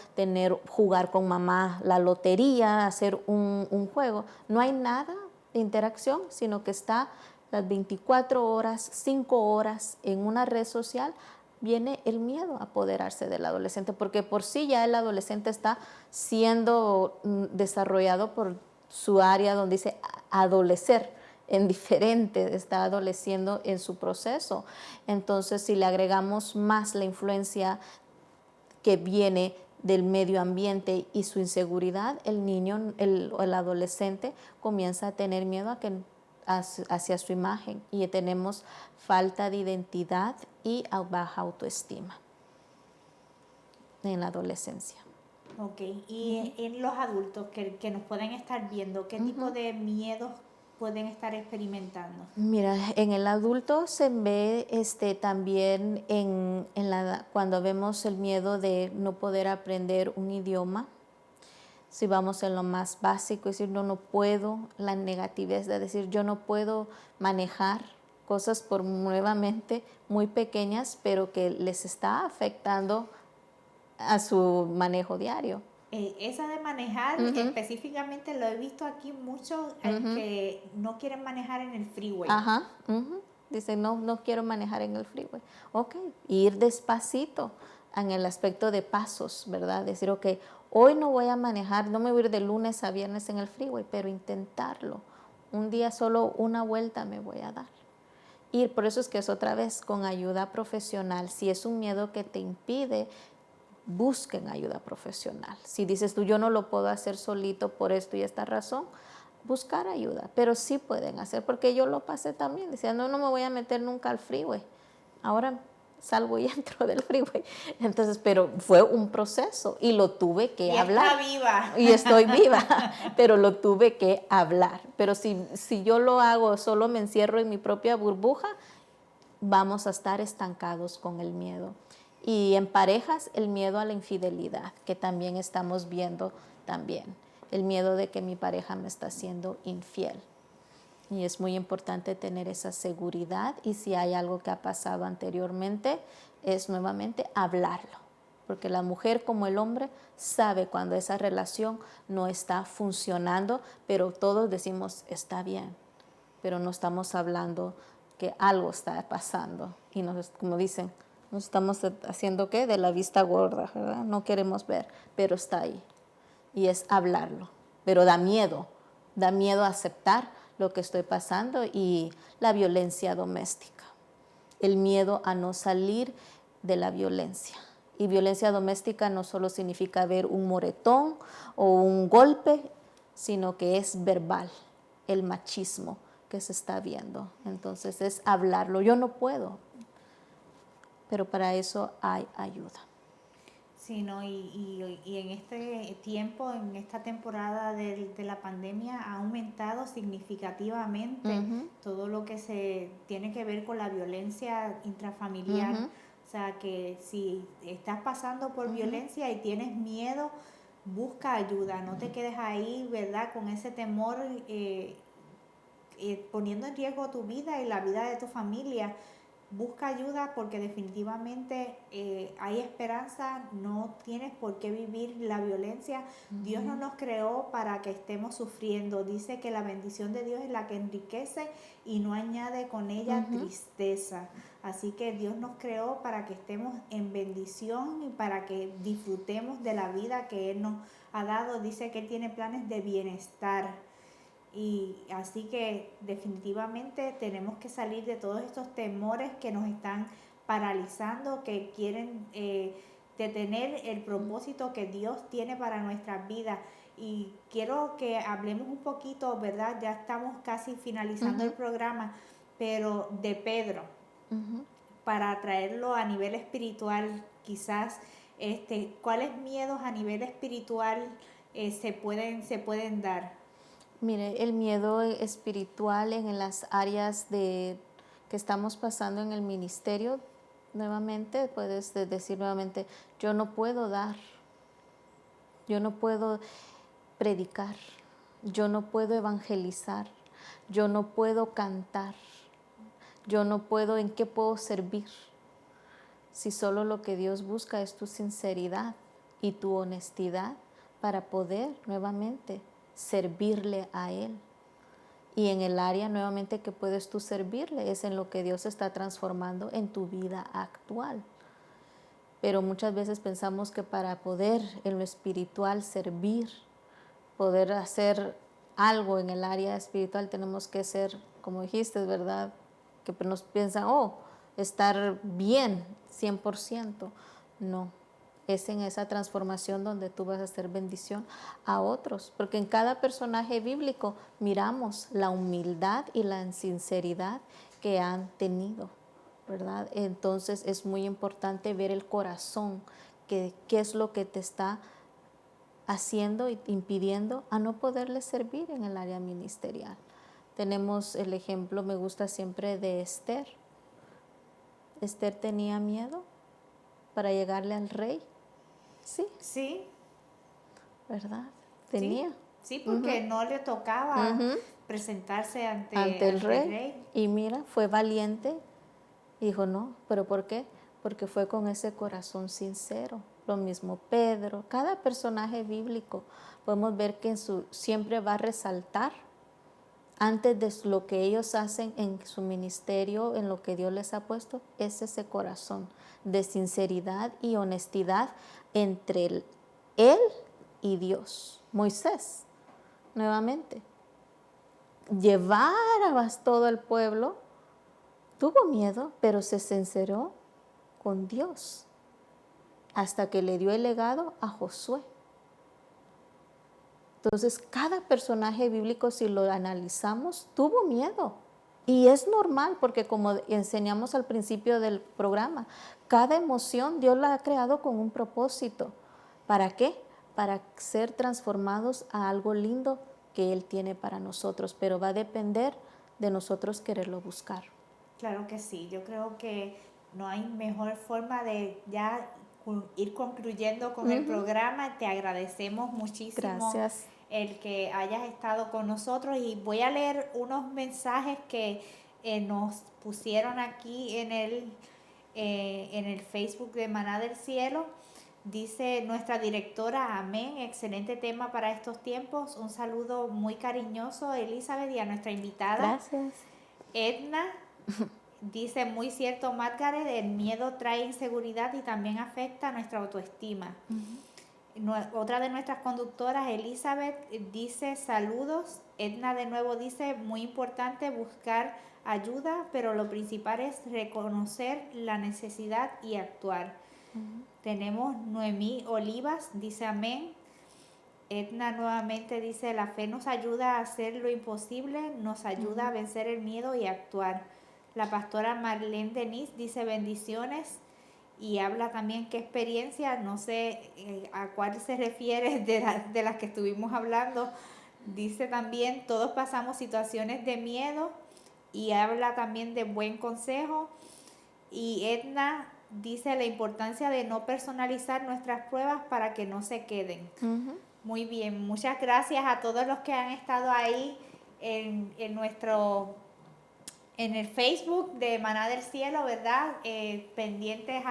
jugar con mamá la lotería, hacer un juego. No hay nada de interacción, sino que está las 24 horas, 5 horas en una red social. Viene el miedo a apoderarse del adolescente, porque por sí ya el adolescente está siendo desarrollado por su área donde dice adolecer en diferente, está adoleciendo en su proceso. Entonces, si le agregamos más la influencia que viene del medio ambiente y su inseguridad, el niño, el adolescente comienza a tener miedo hacia su imagen y tenemos falta de identidad y baja autoestima en la adolescencia. Ok, y en los adultos que nos pueden estar viendo, ¿qué tipo de miedos pueden estar experimentando? Mira, en el adulto se ve también cuando vemos el miedo de no poder aprender un idioma. Si vamos en lo más básico, es decir, no puedo, la negatividad de decir yo no puedo manejar cosas por nuevamente muy pequeñas, pero que les está afectando a su manejo diario. Esa de manejar, específicamente lo he visto aquí mucho, que no quieren manejar en el freeway. Ajá. Dice, no quiero manejar en el freeway. Ok, ir despacito en el aspecto de pasos, ¿verdad? Decir, ok, hoy no voy a manejar, no me voy a ir de lunes a viernes en el freeway, pero intentarlo. Un día solo una vuelta me voy a dar. Y por eso es que es otra vez con ayuda profesional. Si es un miedo que te impide, busquen ayuda profesional. Si dices tú, yo no lo puedo hacer solito por esto y esta razón, buscar ayuda. Pero sí pueden hacer, porque yo lo pasé también. Decía, no me voy a meter nunca al freeway. Ahora salgo y entro del freeway. Entonces, pero fue un proceso y lo tuve que hablar. Y está viva. Y estoy viva, pero lo tuve que hablar. Pero si yo lo hago, solo me encierro en mi propia burbuja, vamos a estar estancados con el miedo. Y en parejas, el miedo a la infidelidad, que también estamos viendo también. El miedo de que mi pareja me está siendo infiel. Y es muy importante tener esa seguridad, y si hay algo que ha pasado anteriormente, es nuevamente hablarlo. Porque la mujer como el hombre sabe cuando esa relación no está funcionando, pero todos decimos está bien, pero no estamos hablando que algo está pasando. Y como dicen, nos estamos haciendo ¿qué? De la vista gorda, ¿verdad? No queremos ver, pero está ahí. Y es hablarlo. Pero da miedo aceptar lo que estoy pasando, y la violencia doméstica. El miedo a no salir de la violencia. Y violencia doméstica no solo significa ver un moretón o un golpe, sino que es verbal, el machismo que se está viendo. Entonces es hablarlo. Yo no puedo, pero para eso hay ayuda. Sí, ¿no? Y en este tiempo, en esta temporada de la pandemia, ha aumentado significativamente todo lo que se tiene que ver con la violencia intrafamiliar. O sea, que si estás pasando por violencia y tienes miedo, busca ayuda, no te quedes ahí, ¿verdad? Con ese temor, poniendo en riesgo tu vida y la vida de tu familia. Busca ayuda, porque definitivamente hay esperanza, no tienes por qué vivir la violencia. Dios no nos creó para que estemos sufriendo. Dice que la bendición de Dios es la que enriquece y no añade con ella tristeza. Así que Dios nos creó para que estemos en bendición y para que disfrutemos de la vida que Él nos ha dado. Dice que Él tiene planes de bienestar. Y así que definitivamente tenemos que salir de todos estos temores que nos están paralizando, que quieren detener el propósito que Dios tiene para nuestras vidas. Y quiero que hablemos un poquito, ¿verdad? Ya estamos casi finalizando el programa, pero de Pedro, para traerlo a nivel espiritual, quizás, ¿cuáles miedos a nivel espiritual se pueden dar? Mire, el miedo espiritual en las áreas que estamos pasando en el ministerio, nuevamente, puedes decir nuevamente, yo no puedo dar, yo no puedo predicar, yo no puedo evangelizar, yo no puedo cantar, yo no puedo, ¿en qué puedo servir? Si solo lo que Dios busca es tu sinceridad y tu honestidad para poder nuevamente servirle a Él. Y en el área nuevamente que puedes tú servirle es en lo que Dios está transformando en tu vida actual. Pero muchas veces pensamos que para poder en lo espiritual servir, poder hacer algo en el área espiritual, tenemos que ser, como dijiste, ¿verdad? Que nos piensan, estar bien 100%. No, es en esa transformación donde tú vas a hacer bendición a otros, porque en cada personaje bíblico miramos la humildad y la sinceridad que han tenido, ¿verdad? Entonces es muy importante ver el corazón, qué es lo que te está haciendo y impidiendo a no poderle servir en el área ministerial. Tenemos el ejemplo, me gusta siempre, de Esther. Esther tenía miedo para llegarle al rey. Sí. Sí. ¿Verdad? Tenía. Sí, porque no le tocaba presentarse ante el rey. Y mira, fue valiente. Dijo, no, ¿pero por qué? Porque fue con ese corazón sincero. Lo mismo Pedro. Cada personaje bíblico podemos ver que siempre va a resaltar antes de lo que ellos hacen en su ministerio, en lo que Dios les ha puesto, es ese corazón de sinceridad y honestidad entre él y Dios. Moisés, nuevamente, llevar a todo el pueblo, tuvo miedo, pero se sinceró con Dios hasta que le dio el legado a Josué. Entonces, cada personaje bíblico, si lo analizamos, tuvo miedo. Y es normal, porque como enseñamos al principio del programa, cada emoción Dios la ha creado con un propósito. ¿Para qué? Para ser transformados a algo lindo que Él tiene para nosotros, pero va a depender de nosotros quererlo buscar. Claro que sí, yo creo que no hay mejor forma de ya ir concluyendo con el programa. Te agradecemos muchísimo. Gracias. El que hayas estado con nosotros, y voy a leer unos mensajes que nos pusieron aquí en el Facebook de Maná del Cielo. Dice nuestra directora, amén, excelente tema para estos tiempos. Un saludo muy cariñoso, Elizabeth, y a nuestra invitada. Gracias. Edna dice, muy cierto, Margaret, el miedo trae inseguridad y también afecta nuestra autoestima. Otra de nuestras conductoras, Elizabeth, dice saludos. Edna de nuevo dice, muy importante buscar ayuda, pero lo principal es reconocer la necesidad y actuar. Tenemos Noemí Olivas, dice amén. Edna nuevamente dice, la fe nos ayuda a hacer lo imposible, nos ayuda a vencer el miedo y actuar. La pastora Marlene Denise dice, bendiciones. Y habla también qué experiencia, no sé a cuál se refiere de las que estuvimos hablando. Dice también, todos pasamos situaciones de miedo, y habla también de buen consejo. Y Edna dice la importancia de no personalizar nuestras pruebas para que no se queden. Muy bien, muchas gracias a todos los que han estado ahí en el Facebook de Maná del Cielo, ¿verdad? Pendientes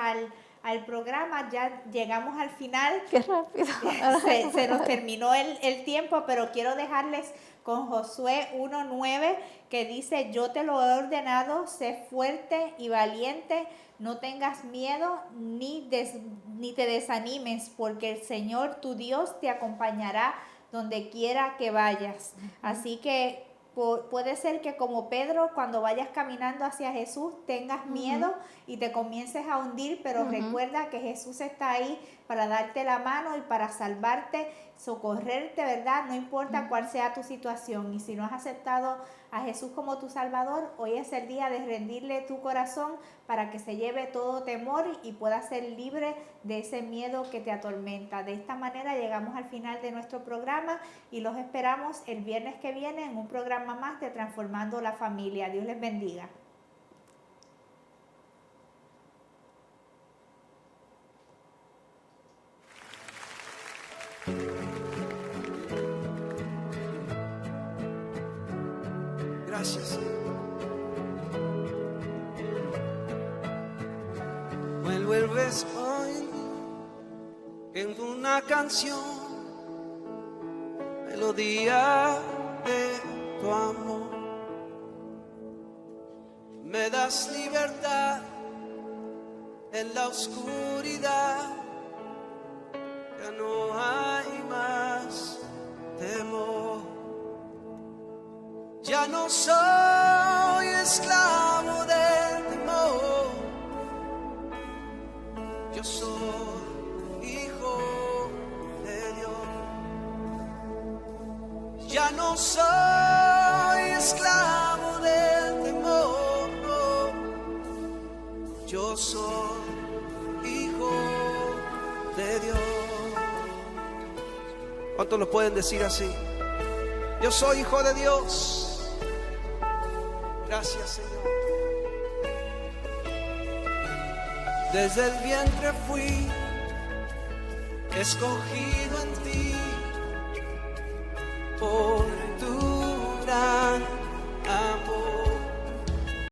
al programa. Ya llegamos al final. ¡Qué rápido! Se nos terminó el tiempo, pero quiero dejarles con Josué 1:9, que dice, yo te lo he ordenado, sé fuerte y valiente, no tengas miedo ni te desanimes, porque el Señor tu Dios te acompañará donde quiera que vayas. Así que puede ser que, como Pedro, cuando vayas caminando hacia Jesús tengas miedo y te comiences a hundir, pero recuerda que Jesús está ahí para darte la mano y para salvarte, socorrerte, ¿verdad? No importa cuál sea tu situación. Y si no has aceptado a Jesús como tu Salvador, hoy es el día de rendirle tu corazón para que se lleve todo temor y puedas ser libre de ese miedo que te atormenta. De esta manera llegamos al final de nuestro programa y los esperamos el viernes que viene en un programa más de Transformando la Familia. Dios les bendiga. Gracias. Vuelves hoy en una canción, melodía de tu amor. Me das libertad en la oscuridad, ya no hay más temor. Ya no soy esclavo del temor, yo soy no soy esclavo del temor, no. Yo soy hijo de Dios. ¿Cuántos lo pueden decir así? Yo soy hijo de Dios. Gracias, Señor. Desde el vientre fui escogido en ti por tu